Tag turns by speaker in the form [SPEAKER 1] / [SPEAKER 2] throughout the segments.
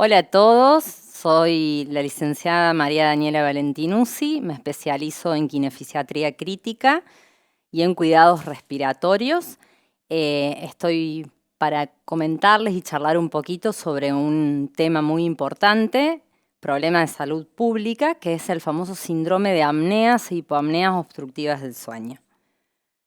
[SPEAKER 1] Hola a todos, soy la licenciada María Daniela Valentinuzzi, me especializo en kinefisiatría crítica y en cuidados respiratorios. Estoy para comentarles y charlar un poquito sobre un tema muy importante, problema de salud pública, que es el famoso síndrome de apneas e hipoapneas obstructivas del sueño.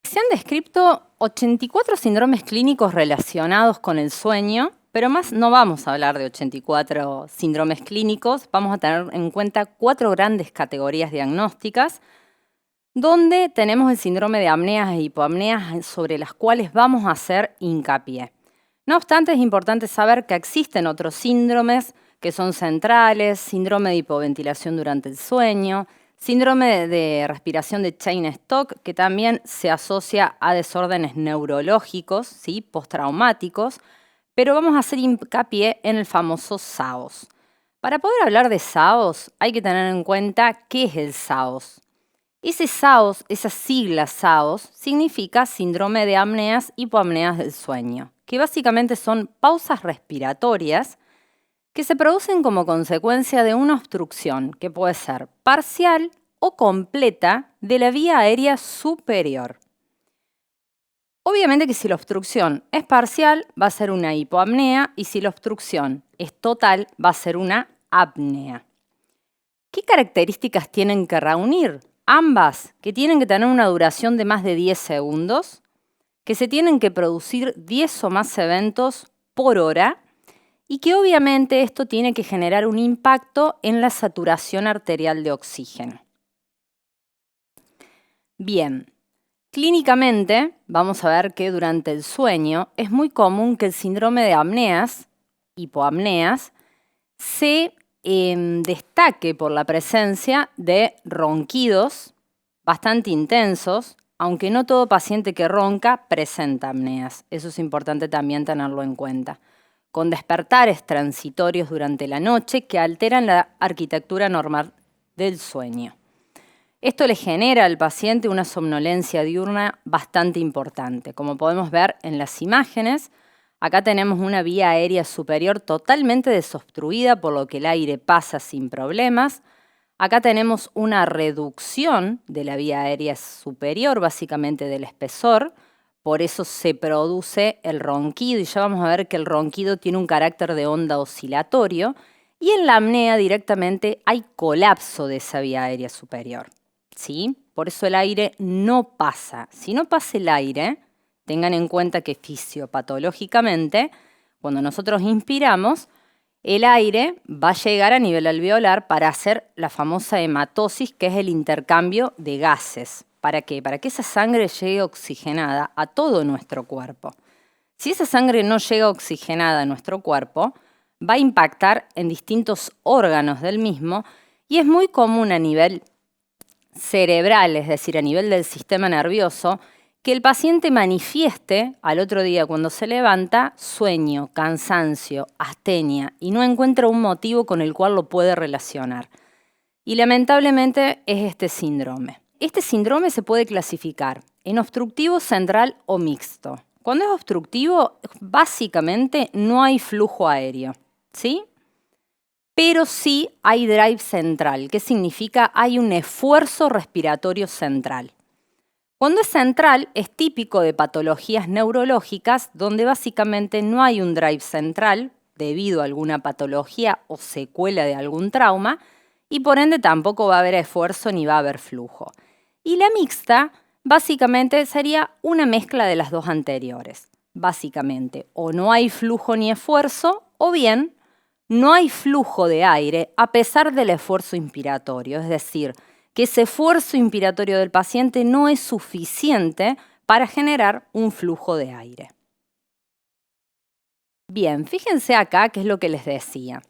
[SPEAKER 1] Se han descrito 84 síndromes clínicos relacionados con el sueño, pero más no vamos a hablar de 84 síndromes clínicos, vamos a tener en cuenta 4 grandes categorías diagnósticas, donde tenemos el síndrome de apneas e hipoapneas sobre las cuales vamos a hacer hincapié. No obstante, es importante saber que existen otros síndromes que son centrales, síndrome de hipoventilación durante el sueño, síndrome de respiración de Cheyne-Stokes, que también se asocia a desórdenes neurológicos, ¿sí? Postraumáticos, pero vamos a hacer hincapié en el famoso SAOS. Para poder hablar de SAOS hay que tener en cuenta qué es el SAOS. Ese SAOS, esa sigla SAOS, significa síndrome de apneas hipoapneas del sueño, que básicamente son pausas respiratorias que se producen como consecuencia de una obstrucción que puede ser parcial o completa de la vía aérea superior. Obviamente que si la obstrucción es parcial va a ser una hipoapnea y si la obstrucción es total va a ser una apnea. ¿Qué características tienen que reunir? Ambas, que tienen que tener una duración de más de 10 segundos, que se tienen que producir 10 o más eventos por hora y que obviamente esto tiene que generar un impacto en la saturación arterial de oxígeno. Bien, clínicamente vamos a ver que durante el sueño es muy común que el síndrome de apneas, hipoapneas, se destaque por la presencia de ronquidos bastante intensos, aunque no todo paciente que ronca presenta apneas. Eso es importante también tenerlo en cuenta. Con despertares transitorios durante la noche que alteran la arquitectura normal del sueño. Esto le genera al paciente una somnolencia diurna bastante importante. Como podemos ver en las imágenes, acá tenemos una vía aérea superior totalmente desobstruida, por lo que el aire pasa sin problemas. Acá tenemos una reducción de la vía aérea superior, básicamente del espesor. Por eso se produce el ronquido y ya vamos a ver que el ronquido tiene un carácter de onda oscilatorio y en la apnea directamente hay colapso de esa vía aérea superior, ¿sí? Por eso el aire no pasa. Si no pasa el aire, tengan en cuenta que fisiopatológicamente, cuando nosotros inspiramos, el aire va a llegar a nivel alveolar para hacer la famosa hematosis, que es el intercambio de gases. ¿Para qué? Para que esa sangre llegue oxigenada a todo nuestro cuerpo. Si esa sangre no llega oxigenada a nuestro cuerpo, va a impactar en distintos órganos del mismo y es muy común a nivel cerebral, es decir, a nivel del sistema nervioso, que el paciente manifieste al otro día cuando se levanta sueño, cansancio, astenia y no encuentra un motivo con el cual lo puede relacionar. Y lamentablemente es este síndrome. Este síndrome se puede clasificar en obstructivo, central o mixto. Cuando es obstructivo, básicamente no hay flujo aéreo, ¿sí? Pero sí hay drive central, que significa hay un esfuerzo respiratorio central. Cuando es central, es típico de patologías neurológicas donde básicamente no hay un drive central debido a alguna patología o secuela de algún trauma y por ende tampoco va a haber esfuerzo ni va a haber flujo. Y la mixta básicamente sería una mezcla de las dos anteriores. Básicamente, o no hay flujo ni esfuerzo o bien no hay flujo de aire a pesar del esfuerzo inspiratorio, es decir, que ese esfuerzo inspiratorio del paciente no es suficiente para generar un flujo de aire. Bien, fíjense acá qué es lo que les decía.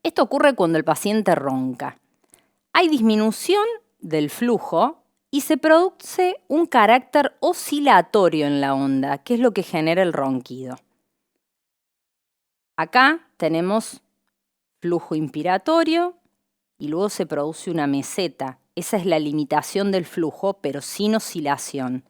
[SPEAKER 1] Esto ocurre cuando el paciente ronca. Hay disminución del flujo y se produce un carácter oscilatorio en la onda, que es lo que genera el ronquido. Acá tenemos flujo inspiratorio y luego se produce una meseta. Esa es la limitación del flujo, pero sin oscilación.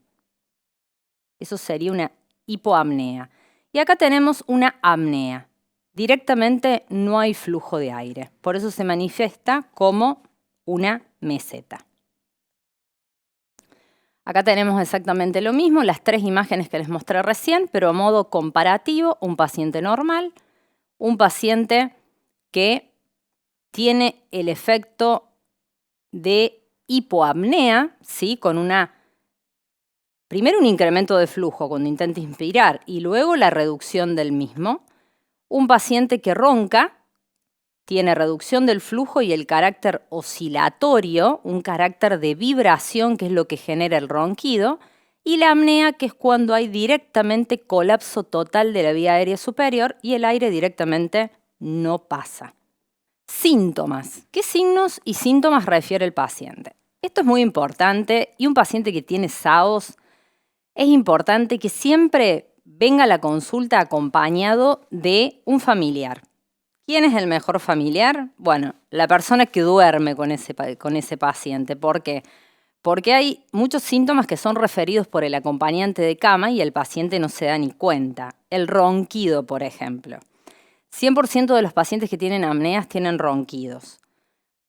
[SPEAKER 1] Eso sería una hipoapnea. Y acá tenemos una apnea. directamente no hay flujo de aire. Por eso se manifiesta como una meseta. Acá tenemos exactamente lo mismo, las 3 imágenes que les mostré recién, pero a modo comparativo, un paciente normal, un paciente que tiene el efecto de hipoapnea, ¿sí? Con primero un incremento de flujo cuando intenta inspirar y luego la reducción del mismo. Un paciente que ronca, tiene reducción del flujo y el carácter oscilatorio, un carácter de vibración que es lo que genera el ronquido, y la apnea, que es cuando hay directamente colapso total de la vía aérea superior y el aire directamente no pasa. Síntomas. ¿Qué signos y síntomas refiere el paciente? Esto es muy importante y un paciente que tiene SAOS es importante que siempre venga a la consulta acompañado de un familiar. ¿Quién es el mejor familiar? Bueno, la persona que duerme con ese paciente. ¿Por qué? Porque hay muchos síntomas que son referidos por el acompañante de cama y el paciente no se da ni cuenta. El ronquido, por ejemplo. 100% de los pacientes que tienen apneas tienen ronquidos.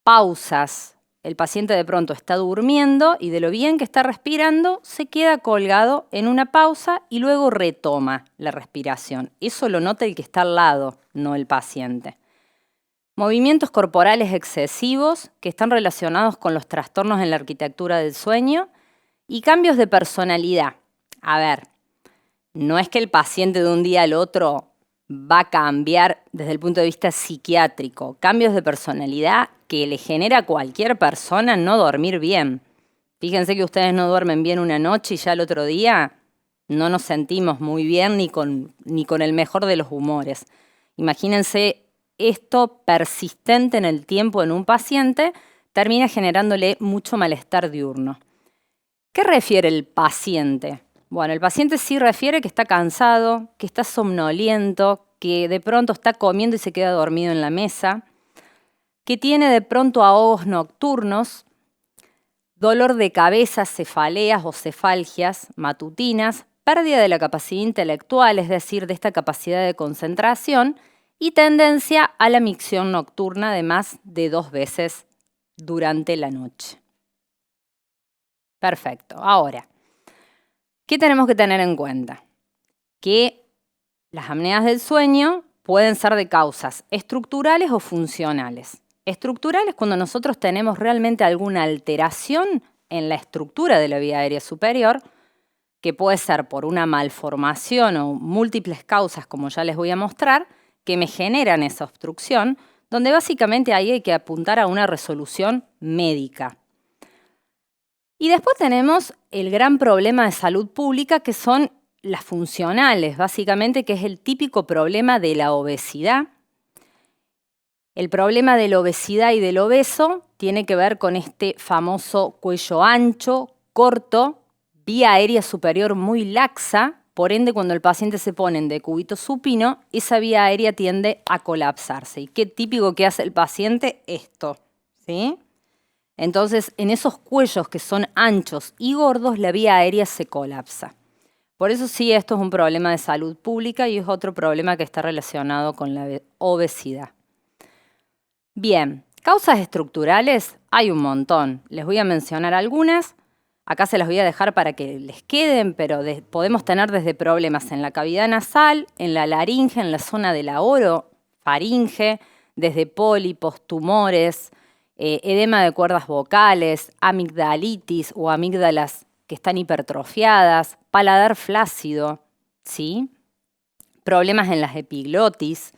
[SPEAKER 1] Pausas. El paciente de pronto está durmiendo y de lo bien que está respirando, se queda colgado en una pausa y luego retoma la respiración. Eso lo nota el que está al lado, no el paciente. Movimientos corporales excesivos que están relacionados con los trastornos en la arquitectura del sueño y cambios de personalidad. A ver, no es que el paciente de un día al otro va a cambiar desde el punto de vista psiquiátrico. Cambios de personalidad que le genera a cualquier persona no dormir bien. Fíjense que ustedes no duermen bien una noche y ya el otro día no nos sentimos muy bien ni con el mejor de los humores. Imagínense esto persistente en el tiempo en un paciente, termina generándole mucho malestar diurno. ¿Qué refiere el paciente? Bueno, el paciente sí refiere que está cansado, que está somnoliento, que de pronto está comiendo y se queda dormido en la mesa, que tiene de pronto ahogos nocturnos, dolor de cabeza, cefaleas o cefalgias matutinas, pérdida de la capacidad intelectual, es decir, de esta capacidad de concentración, y tendencia a la micción nocturna de más de 2 veces durante la noche. Perfecto. Ahora, ¿qué tenemos que tener en cuenta? Que las apneas del sueño pueden ser de causas estructurales o funcionales. Estructurales cuando nosotros tenemos realmente alguna alteración en la estructura de la vía aérea superior, que puede ser por una malformación o múltiples causas, como ya les voy a mostrar, que me generan esa obstrucción, donde básicamente ahí hay que apuntar a una resolución médica. Y después tenemos el gran problema de salud pública, que son las funcionales, básicamente, que es el típico problema de la obesidad. El problema de la obesidad y del obeso tiene que ver con este famoso cuello ancho, corto, vía aérea superior muy laxa. Por ende, cuando el paciente se pone en decúbito supino, esa vía aérea tiende a colapsarse. ¿Y qué típico que hace el paciente? Esto, ¿sí? Entonces, en esos cuellos que son anchos y gordos, la vía aérea se colapsa. Por eso sí, esto es un problema de salud pública y es otro problema que está relacionado con la obesidad. Bien, causas estructurales hay un montón. Les voy a mencionar algunas. Acá se las voy a dejar para que les queden, pero podemos tener desde problemas en la cavidad nasal, en la laringe, en la zona de la orofaringe, desde pólipos, tumores, edema de cuerdas vocales, amigdalitis o amígdalas que están hipertrofiadas, paladar flácido, ¿sí? Problemas en las epiglotis.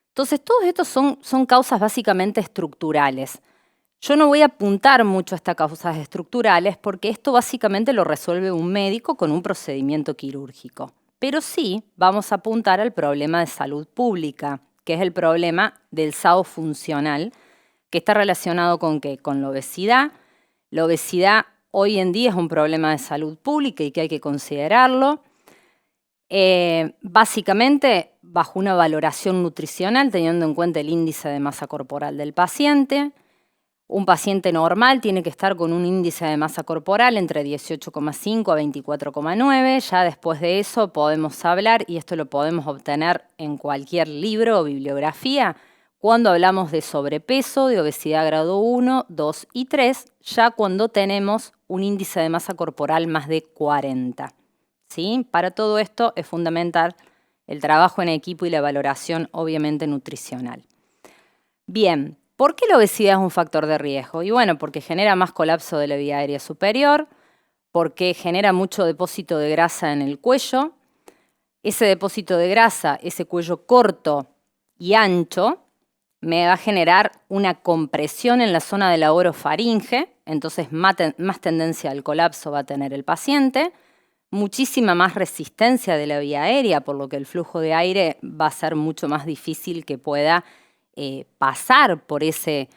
[SPEAKER 1] Entonces, todos estos son causas básicamente estructurales. Yo no voy a apuntar mucho a estas causas estructurales porque esto básicamente lo resuelve un médico con un procedimiento quirúrgico. Pero sí vamos a apuntar al problema de salud pública, que es el problema del SAO funcional, que está relacionado con ¿qué? Con la obesidad. La obesidad hoy en día es un problema de salud pública y que hay que considerarlo. Básicamente bajo una valoración nutricional, teniendo en cuenta el índice de masa corporal del paciente, Un paciente normal tiene que estar con un índice de masa corporal entre 18,5 a 24,9. Ya después de eso podemos hablar, y esto lo podemos obtener en cualquier libro o bibliografía, cuando hablamos de sobrepeso, de obesidad grado 1, 2 y 3, ya cuando tenemos un índice de masa corporal más de 40. ¿Sí? Para todo esto es fundamental el trabajo en equipo y la valoración, obviamente, nutricional. Bien, ¿por qué la obesidad es un factor de riesgo? Y bueno, porque genera más colapso de la vía aérea superior, porque genera mucho depósito de grasa en el cuello. Ese depósito de grasa, ese cuello corto y ancho, me va a generar una compresión en la zona de la orofaringe, entonces más tendencia al colapso va a tener el paciente, muchísima más resistencia de la vía aérea, por lo que el flujo de aire va a ser mucho más difícil que pueda pasar por ese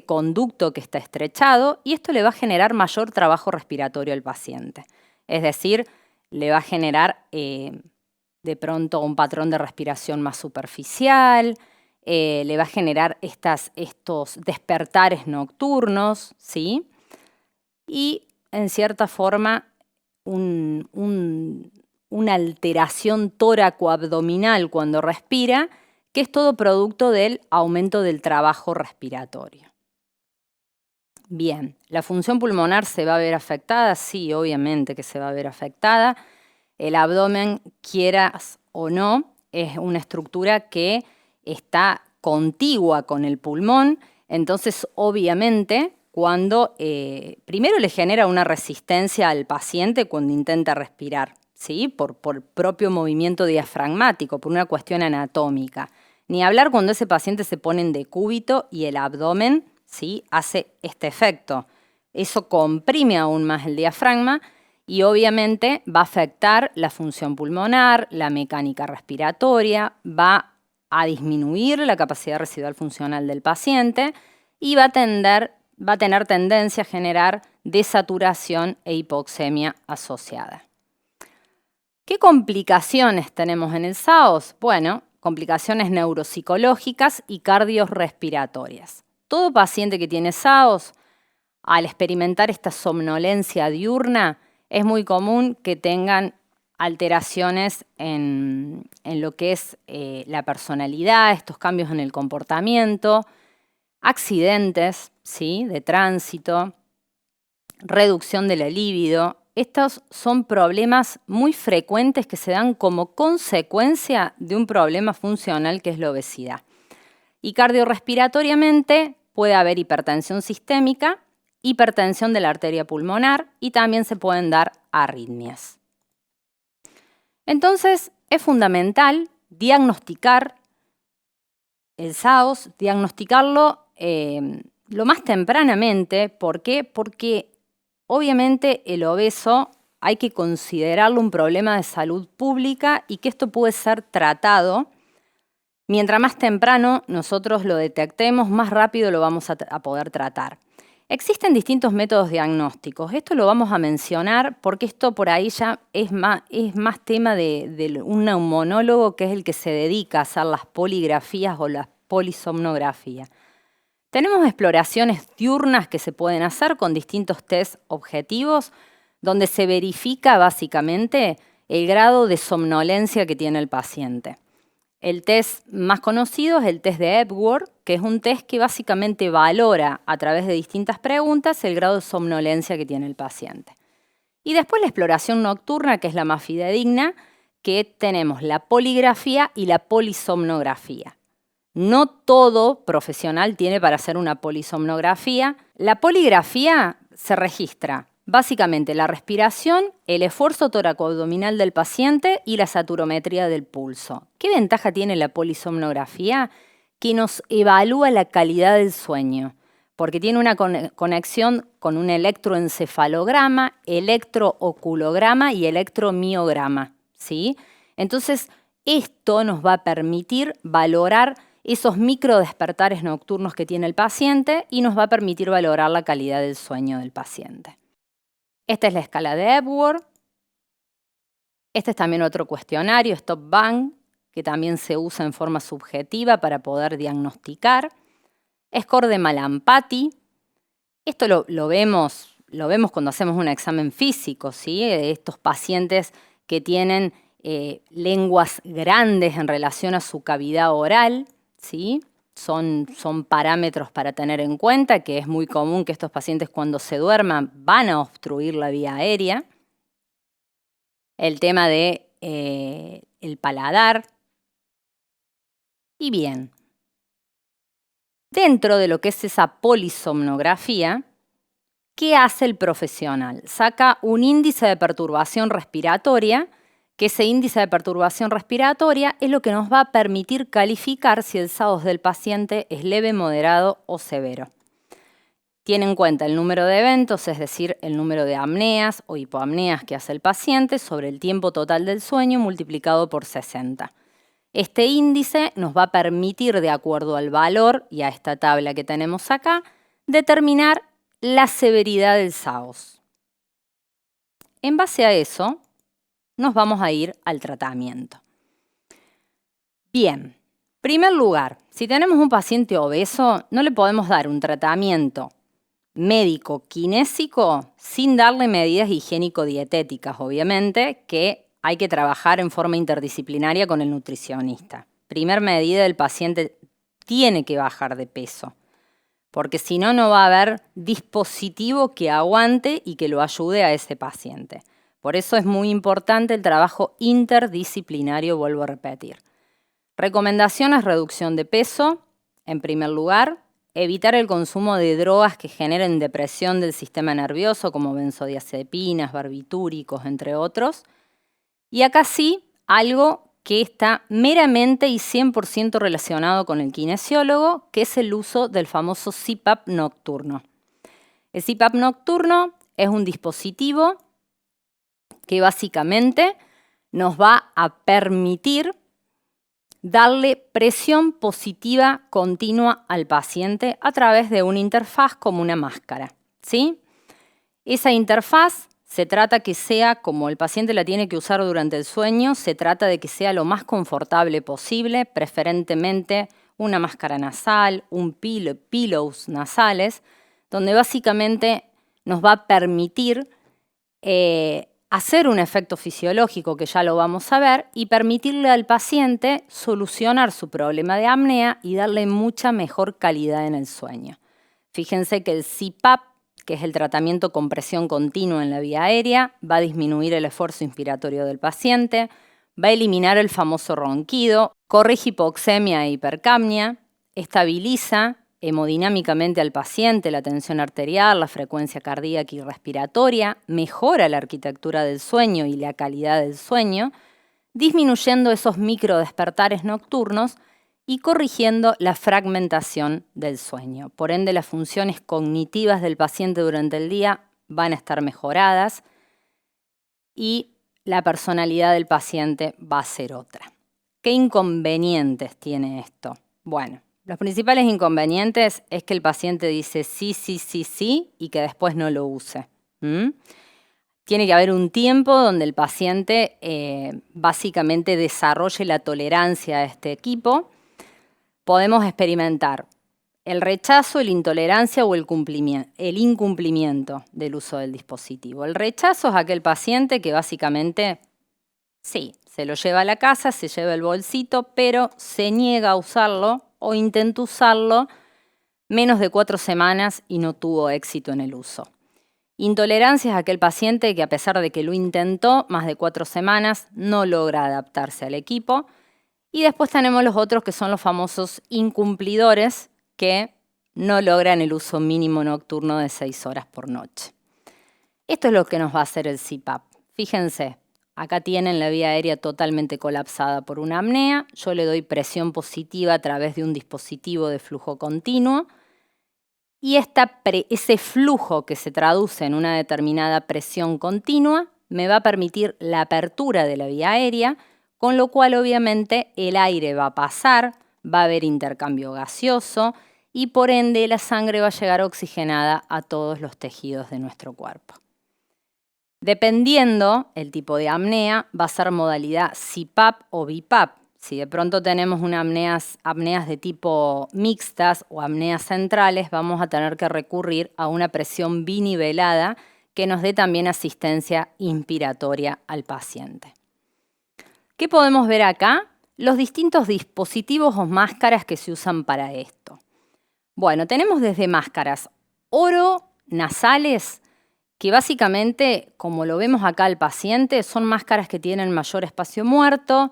[SPEAKER 1] conducto que está estrechado, y esto le va a generar mayor trabajo respiratorio al paciente. Es decir, le va a generar de pronto un patrón de respiración más superficial, le va a generar estos despertares nocturnos, ¿sí? Y en cierta forma una alteración tóraco-abdominal cuando respira, que es todo producto del aumento del trabajo respiratorio. Bien, ¿la función pulmonar se va a ver afectada? Sí, obviamente que se va a ver afectada. El abdomen, quieras o no, es una estructura que está contigua con el pulmón, entonces obviamente cuando primero le genera una resistencia al paciente cuando intenta respirar, ¿sí? Por propio movimiento diafragmático, por una cuestión anatómica. Ni hablar cuando ese paciente se pone en decúbito y el abdomen, ¿sí?, hace este efecto. Eso comprime aún más el diafragma y obviamente va a afectar la función pulmonar, la mecánica respiratoria, va a disminuir la capacidad residual funcional del paciente y va a tener tendencia a generar desaturación e hipoxemia asociada. ¿Qué complicaciones tenemos en el SAOS? Bueno, complicaciones neuropsicológicas y cardiorrespiratorias. Todo paciente que tiene SAOS, al experimentar esta somnolencia diurna, es muy común que tengan alteraciones en lo que es la personalidad, estos cambios en el comportamiento, accidentes, ¿sí?, de tránsito, reducción de la libido. Estos son problemas muy frecuentes que se dan como consecuencia de un problema funcional que es la obesidad. Y cardiorrespiratoriamente puede haber hipertensión sistémica, hipertensión de la arteria pulmonar y también se pueden dar arritmias. Entonces, es fundamental diagnosticar el SAOS, diagnosticarlo lo más tempranamente. ¿Por qué? Porque obviamente el obeso hay que considerarlo un problema de salud pública y que esto puede ser tratado. Mientras más temprano nosotros lo detectemos, más rápido lo vamos a poder tratar. Existen distintos métodos diagnósticos. Esto lo vamos a mencionar porque esto por ahí ya es más tema de un neumonólogo, que es el que se dedica a hacer las poligrafías o las polisomnografías. Tenemos exploraciones diurnas que se pueden hacer con distintos test objetivos, donde se verifica básicamente el grado de somnolencia que tiene el paciente. El test más conocido es el test de Epworth, que es un test que básicamente valora a través de distintas preguntas el grado de somnolencia que tiene el paciente. Y después la exploración nocturna, que es la más fidedigna, que tenemos la poligrafía y la polisomnografía. No todo profesional tiene para hacer una polisomnografía. La poligrafía se registra básicamente la respiración, el esfuerzo toracoabdominal del paciente y la saturometría del pulso. ¿Qué ventaja tiene la polisomnografía? Que nos evalúa la calidad del sueño, porque tiene una conexión con un electroencefalograma, electrooculograma y electromiograma, ¿sí? Entonces, esto nos va a permitir valorar esos microdespertares nocturnos que tiene el paciente y nos va a permitir valorar la calidad del sueño del paciente. Esta es la escala de Epworth. Este es también otro cuestionario, Stop-Bang, que también se usa en forma subjetiva para poder diagnosticar. Score de Malampati, Esto lo vemos cuando hacemos un examen físico, ¿sí? Estos pacientes que tienen lenguas grandes en relación a su cavidad oral, ¿sí? Son parámetros para tener en cuenta, que es muy común que estos pacientes cuando se duerman van a obstruir la vía aérea. El tema de el paladar. Y bien, dentro de lo que es esa polisomnografía, ¿qué hace el profesional? Saca un índice de perturbación respiratoria, que ese índice de perturbación respiratoria es lo que nos va a permitir calificar si el SAOS del paciente es leve, moderado o severo. Tiene en cuenta el número de eventos, es decir, el número de apneas o hipoapneas que hace el paciente sobre el tiempo total del sueño multiplicado por 60. Este índice nos va a permitir, de acuerdo al valor y a esta tabla que tenemos acá, determinar la severidad del SAOS. En base a eso, nos vamos a ir al tratamiento. Bien, en primer lugar, si tenemos un paciente obeso, no le podemos dar un tratamiento médico kinésico sin darle medidas higiénico-dietéticas, obviamente, que hay que trabajar en forma interdisciplinaria con el nutricionista. Primer medida, el paciente tiene que bajar de peso, porque si no, no va a haber dispositivo que aguante y que lo ayude a ese paciente. Por eso es muy importante el trabajo interdisciplinario, vuelvo a repetir. Recomendaciones: reducción de peso, en primer lugar, evitar el consumo de drogas que generen depresión del sistema nervioso, como benzodiazepinas, barbitúricos, entre otros. Y acá sí, algo que está meramente y 100% relacionado con el kinesiólogo, que es el uso del famoso CPAP nocturno. El CPAP nocturno es un dispositivo que básicamente nos va a permitir darle presión positiva continua al paciente a través de una interfaz como una máscara, ¿sí? Esa interfaz se trata que sea, como el paciente la tiene que usar durante el sueño, se trata de que sea lo más confortable posible, preferentemente una máscara nasal, pillows nasales, donde básicamente nos va a permitir hacer un efecto fisiológico, que ya lo vamos a ver, y permitirle al paciente solucionar su problema de apnea y darle mucha mejor calidad en el sueño. Fíjense que el CPAP, que es el tratamiento con presión continua en la vía aérea, va a disminuir el esfuerzo inspiratorio del paciente, va a eliminar el famoso ronquido, corrige hipoxemia e hipercapnia, estabiliza hemodinámicamente al paciente, la tensión arterial, la frecuencia cardíaca y respiratoria, mejora la arquitectura del sueño y la calidad del sueño, disminuyendo esos microdespertares nocturnos y corrigiendo la fragmentación del sueño. Por ende, las funciones cognitivas del paciente durante el día van a estar mejoradas y la personalidad del paciente va a ser otra. ¿Qué inconvenientes tiene esto? Bueno, los principales inconvenientes es que el paciente dice sí, sí, sí, sí y que después no lo use. Tiene que haber un tiempo donde el paciente básicamente desarrolle la tolerancia a este equipo. Podemos experimentar el rechazo, la intolerancia o el incumplimiento del uso del dispositivo. El rechazo es aquel paciente que básicamente, sí, se lo lleva a la casa, se lleva el bolsito, pero se niega a usarlo o intenta usarlo menos de 4 semanas y no tuvo éxito en el uso. Intolerancia es aquel paciente que, a pesar de que lo intentó más de 4 semanas, no logra adaptarse al equipo. Y después tenemos los otros, que son los famosos incumplidores, que no logran el uso mínimo nocturno de 6 horas por noche. Esto es lo que nos va a hacer el CPAP. Fíjense, acá tienen la vía aérea totalmente colapsada por una apnea. Yo le doy presión positiva a través de un dispositivo de flujo continuo. Y ese flujo, que se traduce en una determinada presión continua, me va a permitir la apertura de la vía aérea, con lo cual obviamente el aire va a pasar, va a haber intercambio gaseoso y por ende la sangre va a llegar oxigenada a todos los tejidos de nuestro cuerpo. Dependiendo el tipo de apnea, va a ser modalidad CPAP o BiPAP. Si de pronto tenemos apneas de tipo mixtas o apneas centrales, vamos a tener que recurrir a una presión binivelada que nos dé también asistencia inspiratoria al paciente. ¿Qué podemos ver acá? Los distintos dispositivos o máscaras que se usan para esto. Bueno, tenemos desde máscaras oronasales, que básicamente, como lo vemos acá al paciente, son máscaras que tienen mayor espacio muerto,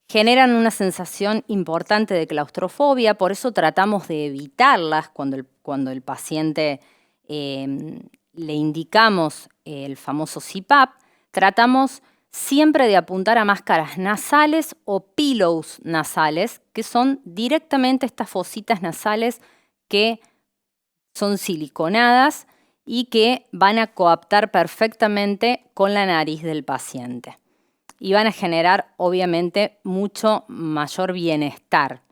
[SPEAKER 1] generan una sensación importante de claustrofobia, por eso tratamos de evitarlas cuando el paciente le indicamos el famoso CPAP. Tratamos siempre de apuntar a máscaras nasales o pillows nasales, que son directamente estas fositas nasales que son siliconadas y que van a coaptar perfectamente con la nariz del paciente. Y van a generar, obviamente, mucho mayor bienestar.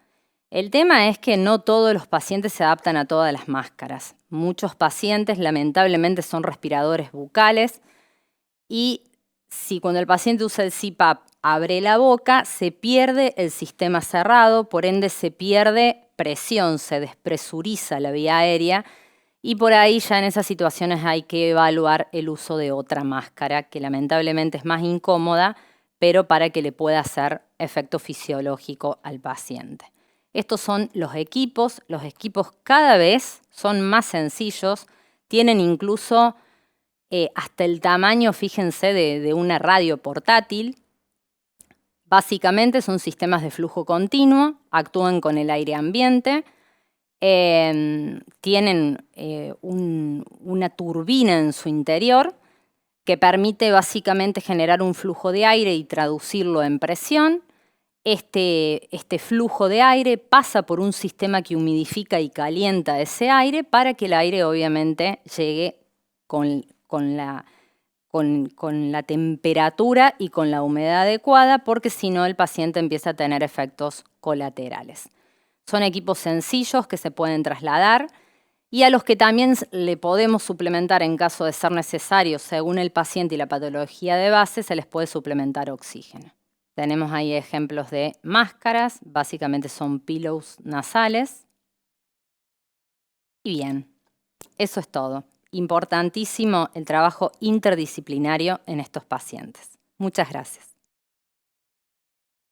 [SPEAKER 1] El tema es que no todos los pacientes se adaptan a todas las máscaras. Muchos pacientes, lamentablemente, son respiradores bucales y si cuando el paciente usa el CPAP abre la boca, se pierde el sistema cerrado, por ende se pierde presión, se despresuriza la vía aérea y por ahí ya en esas situaciones hay que evaluar el uso de otra máscara que lamentablemente es más incómoda, pero para que le pueda hacer efecto fisiológico al paciente. Estos son los equipos cada vez son más sencillos, tienen incluso hasta el tamaño, fíjense, de una radio portátil. Básicamente son sistemas de flujo continuo, actúan con el aire ambiente, tienen una turbina en su interior que permite básicamente generar un flujo de aire y traducirlo en presión. Este flujo de aire pasa por un sistema que humidifica y calienta ese aire para que el aire obviamente llegue con la temperatura y con la humedad adecuada, porque si no el paciente empieza a tener efectos colaterales. Son equipos sencillos que se pueden trasladar y a los que también le podemos suplementar en caso de ser necesario, según el paciente y la patología de base, se les puede suplementar oxígeno. Tenemos ahí ejemplos de máscaras, básicamente son pillows nasales. Y bien, eso es todo. Importantísimo el trabajo interdisciplinario en estos pacientes. Muchas gracias.